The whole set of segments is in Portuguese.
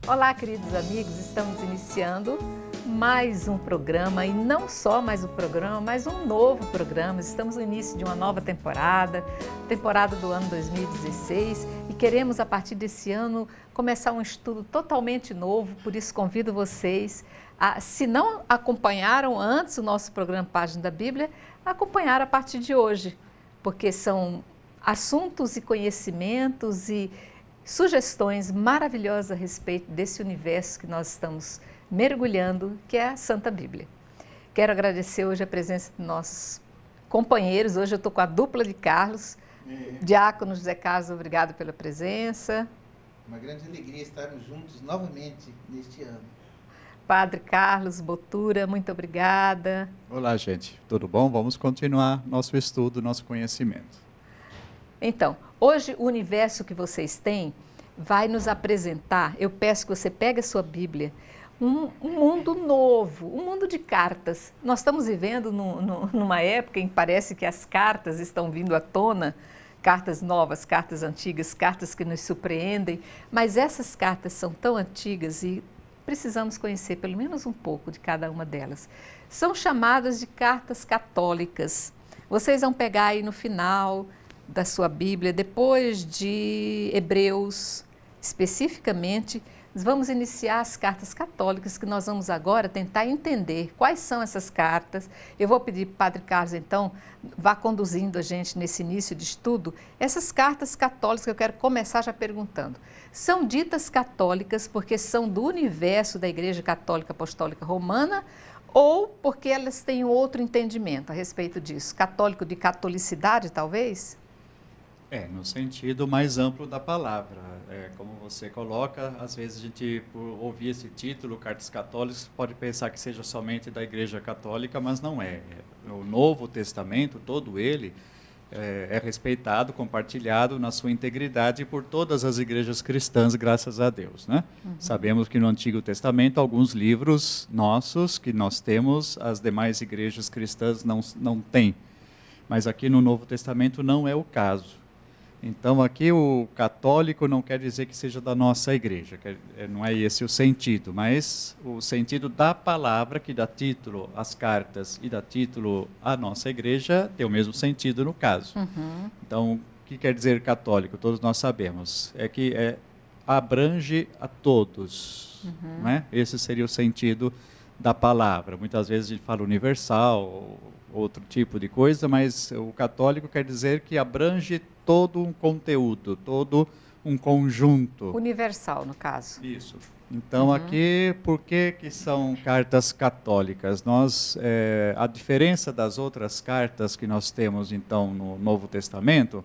Olá, queridos amigos, estamos iniciando mais um programa e não só mais um programa, mas um novo programa. Estamos no início de uma nova temporada do ano 2016 e queremos a partir desse ano começar um estudo totalmente novo, por isso convido vocês a, se não acompanharam antes o nosso programa Página da Bíblia, a acompanhar a partir de hoje, porque são assuntos e conhecimentos e sugestões maravilhosas a respeito desse universo que nós estamos mergulhando, que é a Santa Bíblia. Quero agradecer hoje a presença de nossos companheiros. Hoje eu estou com a dupla de Carlos. Diácono José Carlos, obrigado pela presença. Uma grande alegria estarmos juntos novamente neste ano. Padre Carlos Botura, muito obrigada. Olá, gente. Tudo bom? Vamos continuar nosso estudo, nosso conhecimento. Então, hoje o universo que vocês têm vai nos apresentar, eu peço que você pegue a sua Bíblia, um mundo novo, um mundo de cartas. Nós estamos vivendo numa época em que parece que as cartas estão vindo à tona, cartas novas, cartas antigas, cartas que nos surpreendem, mas essas cartas são tão antigas e precisamos conhecer pelo menos um pouco de cada uma delas. São chamadas de cartas católicas. Vocês vão pegar aí no final da sua Bíblia, depois de Hebreus, especificamente, vamos iniciar as cartas católicas, que nós vamos agora tentar entender quais são essas cartas. Eu vou pedir para o Padre Carlos, então, vá conduzindo a gente nesse início de estudo. Essas cartas católicas que eu quero começar já perguntando. São ditas católicas porque são do universo da Igreja Católica Apostólica Romana ou porque elas têm outro entendimento a respeito disso? Católico de catolicidade, talvez? No sentido mais amplo da palavra. Como você coloca, às vezes a gente, por ouvir esse título, Cartas Católicas, pode pensar que seja somente da Igreja Católica, mas não é. O Novo Testamento, todo ele, é respeitado, compartilhado na sua integridade por todas as igrejas cristãs, graças a Deus, né? Uhum. Sabemos que no Antigo Testamento, alguns livros nossos, que nós temos, as demais igrejas cristãs não têm. Mas aqui no Novo Testamento não é o caso. Então, aqui o católico não quer dizer que seja da nossa igreja, não é esse o sentido, mas o sentido da palavra que dá título às cartas e dá título à nossa igreja tem o mesmo sentido no caso. Uhum. Então, o que quer dizer católico? Todos nós sabemos, é que abrange a todos, não é? Esse seria o sentido da palavra. Muitas vezes a gente fala universal, outro tipo de coisa, mas o católico quer dizer que abrange todo um conteúdo, todo um conjunto. Universal, no caso. Isso. Então, aqui, por que são cartas católicas? A diferença das outras cartas que nós temos, então, no Novo Testamento,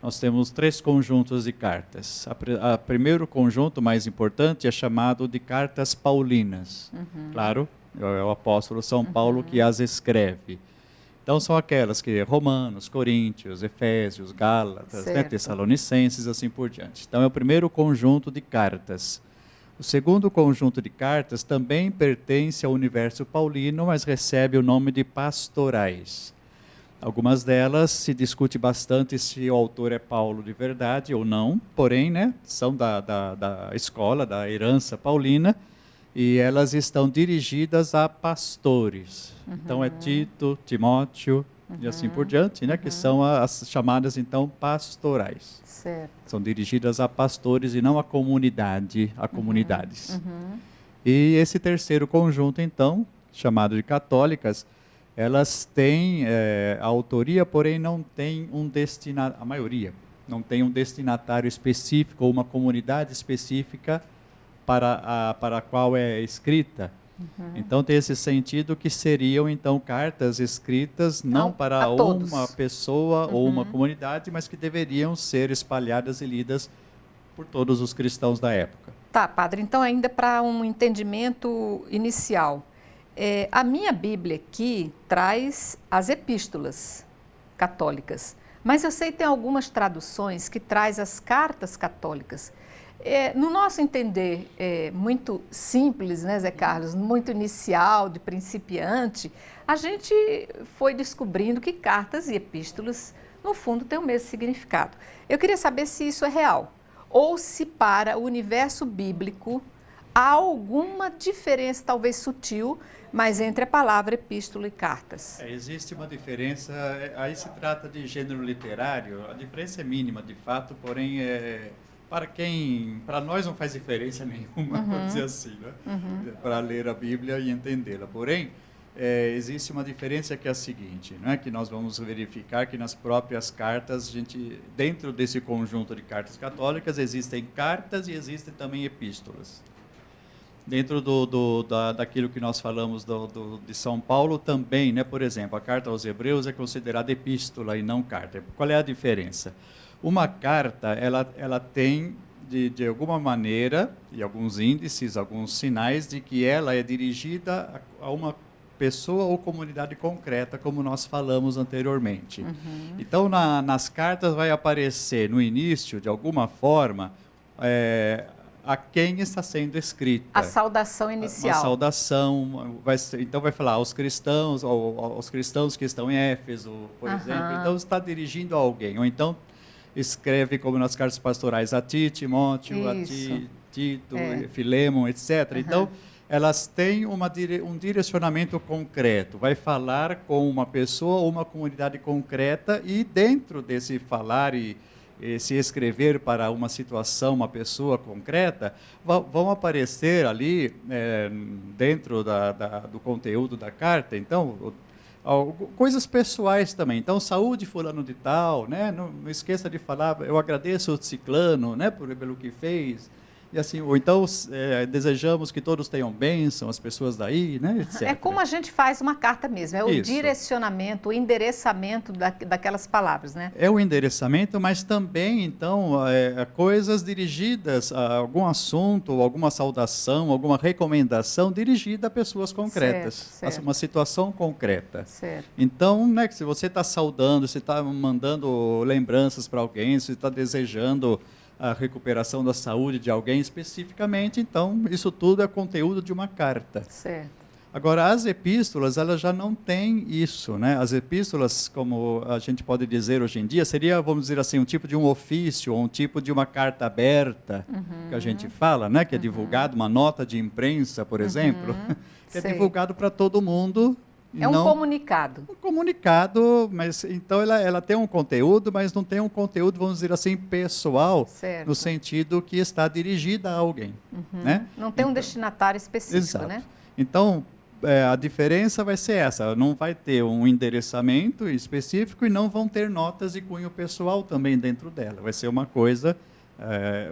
nós temos 3 conjuntos de cartas. O primeiro conjunto, mais importante, é chamado de cartas paulinas. Claro, é o apóstolo São Paulo que as escreve. Então, são aquelas que Romanos, Coríntios, Efésios, Gálatas, né, Tessalonicenses, assim por diante. Então, é o primeiro conjunto de cartas. O segundo conjunto de cartas também pertence ao universo paulino, mas recebe o nome de pastorais. Algumas delas se discute bastante se o autor é Paulo de verdade ou não, porém, né, são da escola, da herança paulina, e elas estão dirigidas a pastores. Então, é Tito, Timóteo e assim por diante, né? Que são as chamadas, então, pastorais. Certo. São dirigidas a pastores e não a comunidade, a comunidades. E esse terceiro conjunto, então, chamado de católicas, elas têm a autoria, porém não tem um destinatário, a maioria, não tem um destinatário específico ou uma comunidade específica para a qual é escrita. Então, tem esse sentido que seriam, então, cartas escritas não para uma pessoa ou uma comunidade, mas que deveriam ser espalhadas e lidas por todos os cristãos da época. Tá, padre. Então, ainda para um entendimento inicial, a minha Bíblia aqui traz as epístolas católicas, mas eu sei que tem algumas traduções que traz as cartas católicas. No nosso entender, muito simples, né, Zé Carlos, muito inicial, de principiante, a gente foi descobrindo que cartas e epístolas, no fundo, têm o mesmo significado. Eu queria saber se isso é real, ou se para o universo bíblico há alguma diferença, talvez sutil, mas entre a palavra epístola e cartas? Existe uma diferença, aí se trata de gênero literário, a diferença é mínima de fato, porém para nós não faz diferença nenhuma, vamos dizer assim, né? Para ler a Bíblia e entendê-la. Porém, existe uma diferença que é a seguinte, né? Que nós vamos verificar que nas próprias cartas, dentro desse conjunto de cartas católicas, existem cartas e existem também epístolas. Dentro daquilo que nós falamos de São Paulo também, né? Por exemplo, a carta aos Hebreus é considerada epístola e não carta. Qual é a diferença? Uma carta, ela tem, de alguma maneira, e alguns índices, alguns sinais de que ela é dirigida a uma pessoa ou comunidade concreta, como nós falamos anteriormente. Então, nas cartas vai aparecer, no início, de alguma forma, a quem está sendo escrita. A saudação inicial. Uma saudação, então vai falar aos cristãos que estão em Éfeso, por exemplo. Então está dirigindo a alguém. Ou então escreve, como nas cartas pastorais, a ti, Timóteo, Isso. a ti, Tito, Filemon, etc. Então, elas têm um direcionamento concreto. Vai falar com uma pessoa ou uma comunidade concreta e dentro desse falar e se escrever para uma situação, uma pessoa concreta, vão aparecer ali, dentro do conteúdo da carta, então, coisas pessoais também. Então, saúde fulano de tal, né? Não esqueça de falar, eu agradeço o ciclano, né, pelo que fez. E assim, ou então desejamos que todos tenham bênção, as pessoas daí, né, etc. É como a gente faz uma carta mesmo, é o Isso. direcionamento, o endereçamento daquelas palavras, né? É o endereçamento, mas também, então, coisas dirigidas a algum assunto, alguma saudação, alguma recomendação dirigida a pessoas concretas, Certo. uma situação concreta. Certo. Então, né, se você está saudando, se está mandando lembranças para alguém, se está desejando a recuperação da saúde de alguém especificamente, então isso tudo é conteúdo de uma carta. Certo. Agora, as epístolas, elas já não têm isso, né? As epístolas, como a gente pode dizer hoje em dia, seria, vamos dizer assim, um tipo de um ofício, ou um tipo de uma carta aberta, que a gente fala, né? Que é divulgado, uma nota de imprensa, por exemplo, que é Sei. divulgado para todo mundo. É um comunicado. Um comunicado, mas então ela tem um conteúdo, mas não tem um conteúdo, vamos dizer assim, pessoal, Certo. no sentido que está dirigida a alguém. Né? Não tem um destinatário específico, Exato. né? Então, a diferença vai ser essa, não vai ter um endereçamento específico e não vão ter notas de cunho pessoal também dentro dela. Vai ser uma coisa,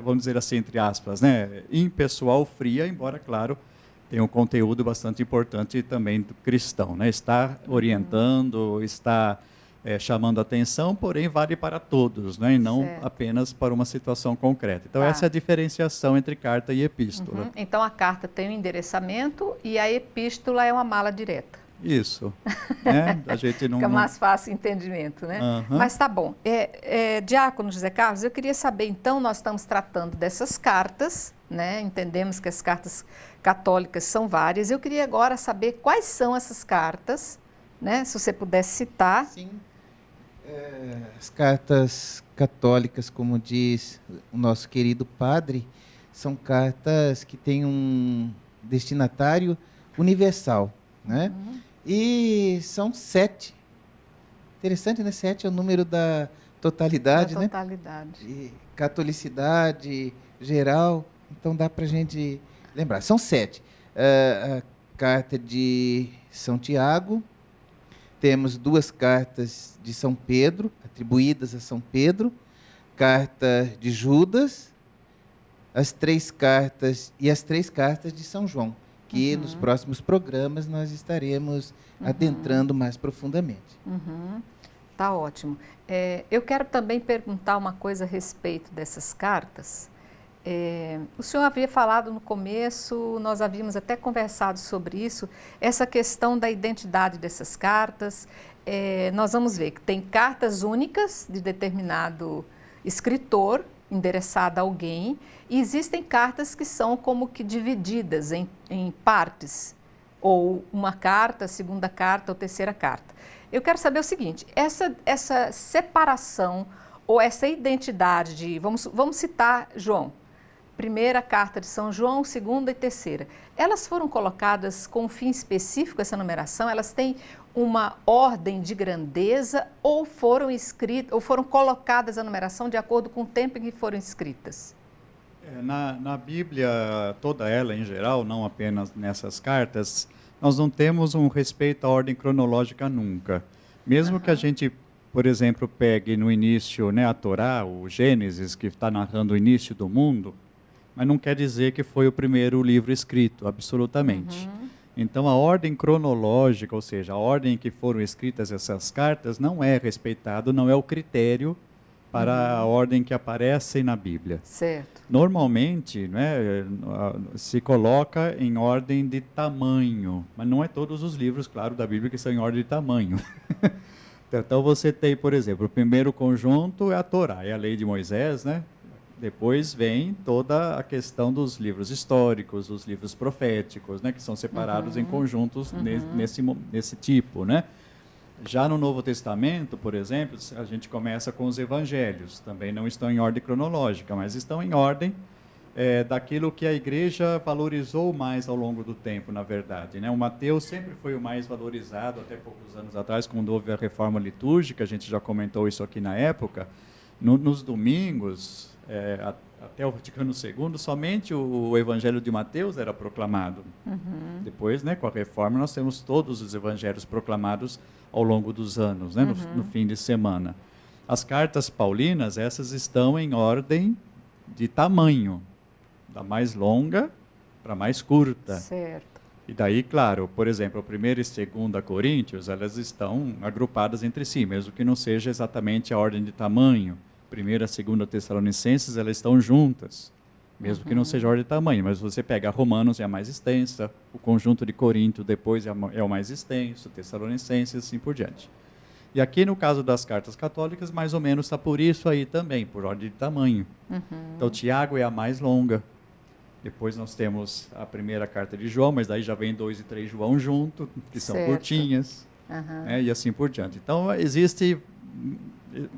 vamos dizer assim, entre aspas, né? Impessoal, fria, embora, claro, tem um conteúdo bastante importante também do cristão, né? Está orientando, está chamando atenção, porém vale para todos, né? E não Certo. apenas para uma situação concreta. Então, Tá. essa é a diferenciação entre carta e epístola. Então a carta tem um endereçamento e a epístola é uma mala direta. Isso. Né? A gente não... Fica mais fácil o entendimento, né? Mas tá bom. Diácono José Carlos, eu queria saber, então, nós estamos tratando dessas cartas, né? Entendemos que as cartas católicas são várias. Eu queria agora saber quais são essas cartas, né? Se você pudesse citar. Sim. As cartas católicas, como diz o nosso querido padre, são cartas que têm um destinatário universal, né? E são 7. Interessante, né? 7 é o número da totalidade, Da né? totalidade. E catolicidade geral, então dá para a gente lembrar. São 7. A carta de São Tiago, temos 2 cartas de São Pedro, atribuídas a São Pedro, carta de Judas, as 3 cartas e as 3 cartas de São João, que nos próximos programas nós estaremos adentrando mais profundamente. Tá ótimo. Eu quero também perguntar uma coisa a respeito dessas cartas. O senhor havia falado no começo, nós havíamos até conversado sobre isso, essa questão da identidade dessas cartas. Nós vamos ver que tem cartas únicas de determinado escritor, endereçada a alguém, e existem cartas que são como que divididas em partes, ou uma carta, segunda carta ou terceira carta. Eu quero saber o seguinte, essa separação ou essa identidade de, vamos citar João, primeira carta de São João, segunda e terceira. Elas foram colocadas com um fim específico, essa numeração? Elas têm uma ordem de grandeza ou foram escritas, ou foram colocadas a numeração de acordo com o tempo em que foram escritas? Na Bíblia, toda ela em geral, não apenas nessas cartas, nós não temos um respeito à ordem cronológica nunca. Mesmo que a gente, por exemplo, pegue no início, né, a Torá, o Gênesis, que está narrando o início do mundo, mas não quer dizer que foi o primeiro livro escrito, absolutamente. Então, a ordem cronológica, ou seja, a ordem em que foram escritas essas cartas, não é respeitado, não é o critério para a ordem que aparece na Bíblia. Certo. Normalmente, né, se coloca em ordem de tamanho, mas não é todos os livros, claro, da Bíblia que são em ordem de tamanho. Então, você tem, por exemplo, o primeiro conjunto é a Torá, é a lei de Moisés, né? Depois vem toda a questão dos livros históricos, os livros proféticos, né, que são separados em conjuntos nesse tipo, né? Já no Novo Testamento, por exemplo, a gente começa com os evangelhos. Também não estão em ordem cronológica, mas estão em ordem daquilo que a igreja valorizou mais ao longo do tempo, na verdade, né? O Mateus sempre foi o mais valorizado, até poucos anos atrás, quando houve a reforma litúrgica, a gente já comentou isso aqui na época. Nos domingos, até o Vaticano II, somente o Evangelho de Mateus era proclamado. Depois, né, com a reforma, nós temos todos os evangelhos proclamados ao longo dos anos, né, no fim de semana. As cartas paulinas, essas estão em ordem de tamanho, da mais longa para a mais curta. Certo. E daí, claro, por exemplo, a 1ª e 2ª Coríntios, elas estão agrupadas entre si, mesmo que não seja exatamente a ordem de tamanho. 1ª e 2ª Tessalonicenses, elas estão juntas, mesmo que não seja a ordem de tamanho, mas você pega Romanos, é a mais extensa, o conjunto de Corinto depois é o mais extenso, Tessalonicenses, assim por diante. E aqui, no caso das cartas católicas, mais ou menos está por isso aí também, por ordem de tamanho. Então, Tiago é a mais longa. Depois nós temos a primeira carta de João, mas daí já vem 2 e 3 João junto, que são curtinhas, e assim por diante. Então, existe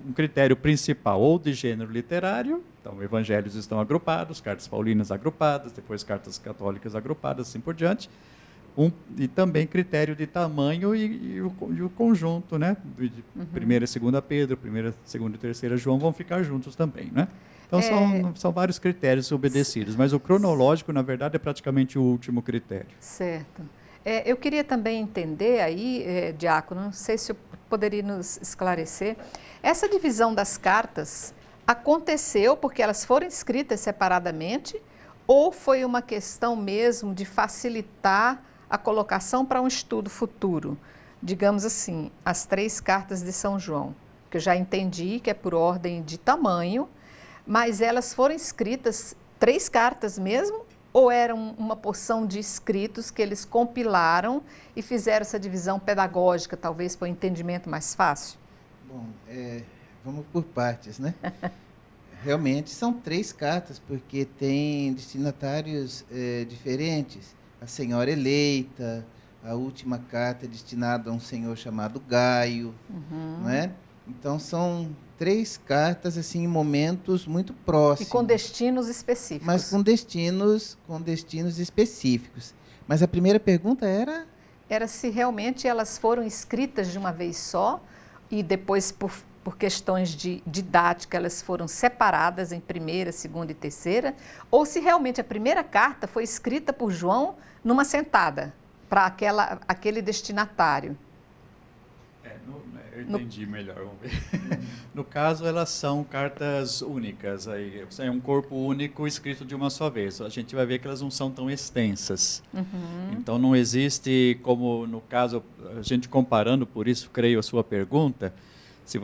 um critério principal, ou de gênero literário, então evangelhos estão agrupados, cartas paulinas agrupadas, depois cartas católicas agrupadas, assim por diante, e também critério de tamanho e o conjunto, né? De 1ª e 2ª Pedro, 1ª, 2ª e 3ª João vão ficar juntos também, né? Então são vários critérios obedecidos, mas o cronológico, na verdade, é praticamente o último critério. Certo. Eu queria também entender aí, Diácono, não sei se eu poderia nos esclarecer, essa divisão das cartas aconteceu porque elas foram escritas separadamente ou foi uma questão mesmo de facilitar a colocação para um estudo futuro? Digamos assim, as 3 cartas de São João, que eu já entendi que é por ordem de tamanho, mas elas foram escritas 3 cartas mesmo? Ou eram uma porção de escritos que eles compilaram e fizeram essa divisão pedagógica, talvez para o entendimento mais fácil? Bom, vamos por partes, né? Realmente são 3 cartas, porque tem destinatários diferentes. A Senhora Eleita, a última carta é destinada a um senhor chamado Gaio, não é? Então são 3 cartas assim em momentos muito próximos. E com destinos específicos. Mas com destinos específicos. Mas a primeira pergunta era? Era se realmente elas foram escritas de uma vez só e depois por questões de didática elas foram separadas em 1ª, 2ª e 3ª, ou se realmente a primeira carta foi escrita por João numa sentada para aquele destinatário. Eu entendi melhor, vamos ver. No caso, elas são cartas únicas, é um corpo único escrito de uma só vez. A gente vai ver que elas não são tão extensas. Então, não existe, como no caso, a gente comparando, por isso creio a sua pergunta, se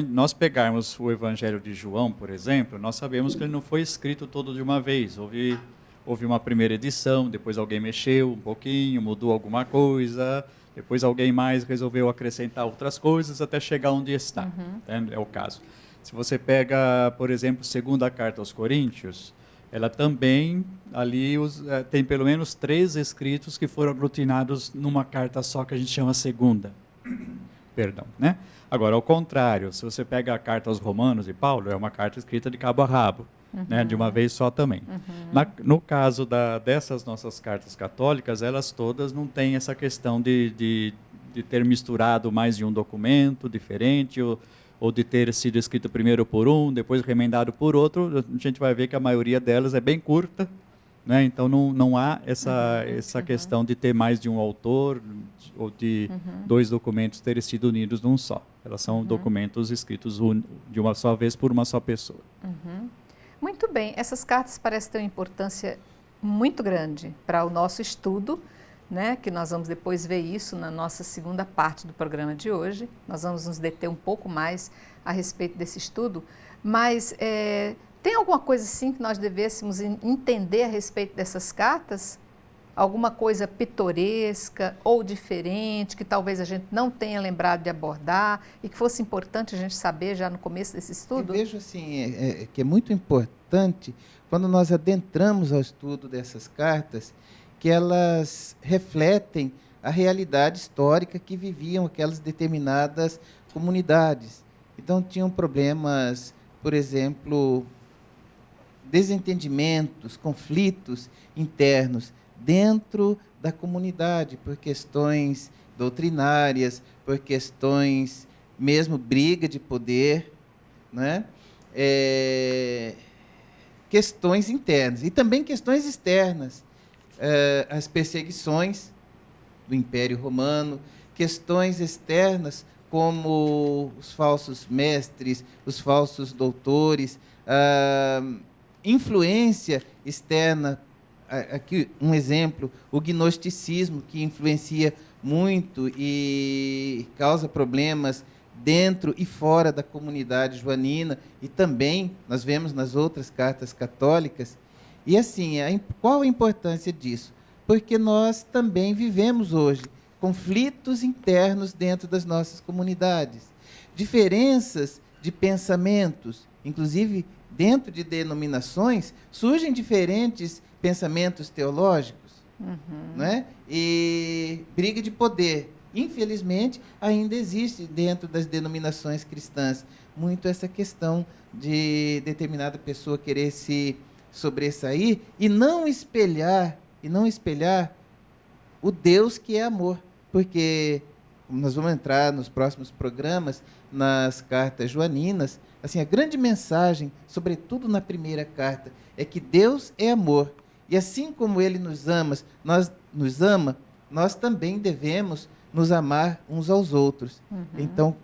nós pegarmos o Evangelho de João, por exemplo, nós sabemos que ele não foi escrito todo de uma vez. Houve uma primeira edição, depois alguém mexeu um pouquinho, mudou alguma coisa, depois alguém mais resolveu acrescentar outras coisas até chegar onde está. É o caso. Se você pega, por exemplo, 2ª carta aos Coríntios, ela também, ali, tem pelo menos 3 escritos que foram aglutinados numa carta só, que a gente chama 2ª. Perdão, né? Agora, ao contrário, se você pega a carta aos Romanos de Paulo, é uma carta escrita de cabo a rabo. né, de uma vez só também. No caso dessas nossas cartas católicas, elas todas não têm essa questão de ter misturado mais de um documento diferente, ou de ter sido escrito primeiro por um, depois remendado por outro. A gente vai ver que a maioria delas é bem curta, né? Então não há essa questão de ter mais de um autor ou de dois documentos terem sido unidos num só. Elas são documentos escritos de uma só vez por uma só pessoa. Muito bem, essas cartas parecem ter uma importância muito grande para o nosso estudo, né? Que nós vamos depois ver isso na nossa segunda parte do programa de hoje. Nós vamos nos deter um pouco mais a respeito desse estudo, mas tem alguma coisa assim que nós devêssemos entender a respeito dessas cartas? Alguma coisa pitoresca ou diferente que talvez a gente não tenha lembrado de abordar e que fosse importante a gente saber já no começo desse estudo? Eu vejo assim, que é muito importante quando nós adentramos ao estudo dessas cartas, que elas refletem a realidade histórica que viviam aquelas determinadas comunidades. Então, tinham problemas, por exemplo, desentendimentos, conflitos internos dentro da comunidade, por questões doutrinárias, por questões mesmo briga de poder, né? Questões internas e também questões externas, as perseguições do Império Romano, questões externas como os falsos mestres, os falsos doutores, influência externa. Aqui um exemplo, o gnosticismo, que influencia muito e causa problemas dentro e fora da comunidade joanina, e também nós vemos nas outras cartas católicas. E assim, qual a importância disso? Porque nós também vivemos hoje conflitos internos dentro das nossas comunidades, diferenças de pensamentos, inclusive dentro de denominações surgem diferentes pensamentos teológicos, né? E briga de poder, infelizmente, ainda existe dentro das denominações cristãs muito essa questão de determinada pessoa querer se sobressair e não espelhar o Deus que é amor, porque nós vamos entrar nos próximos programas nas cartas joaninas. Assim, a grande mensagem, sobretudo na primeira carta, é que Deus é amor. E assim como Ele nos ama, nós também devemos nos amar uns aos outros. Então,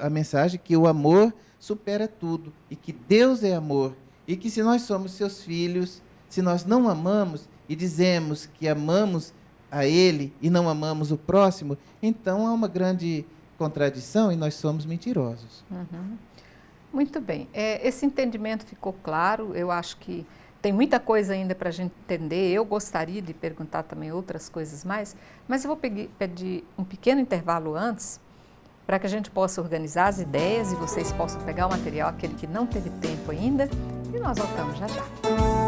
a mensagem é que o amor supera tudo, e que Deus é amor, e que se nós somos seus filhos, se nós não amamos e dizemos que amamos a Ele e não amamos o próximo, então há uma grande contradição e nós somos mentirosos. Muito bem. Esse entendimento ficou claro. Eu acho que tem muita coisa ainda para a gente entender. Eu gostaria de perguntar também outras coisas mais, mas eu vou pedir um pequeno intervalo antes, para que a gente possa organizar as ideias e vocês possam pegar o material, aquele que não teve tempo ainda, e nós voltamos já já.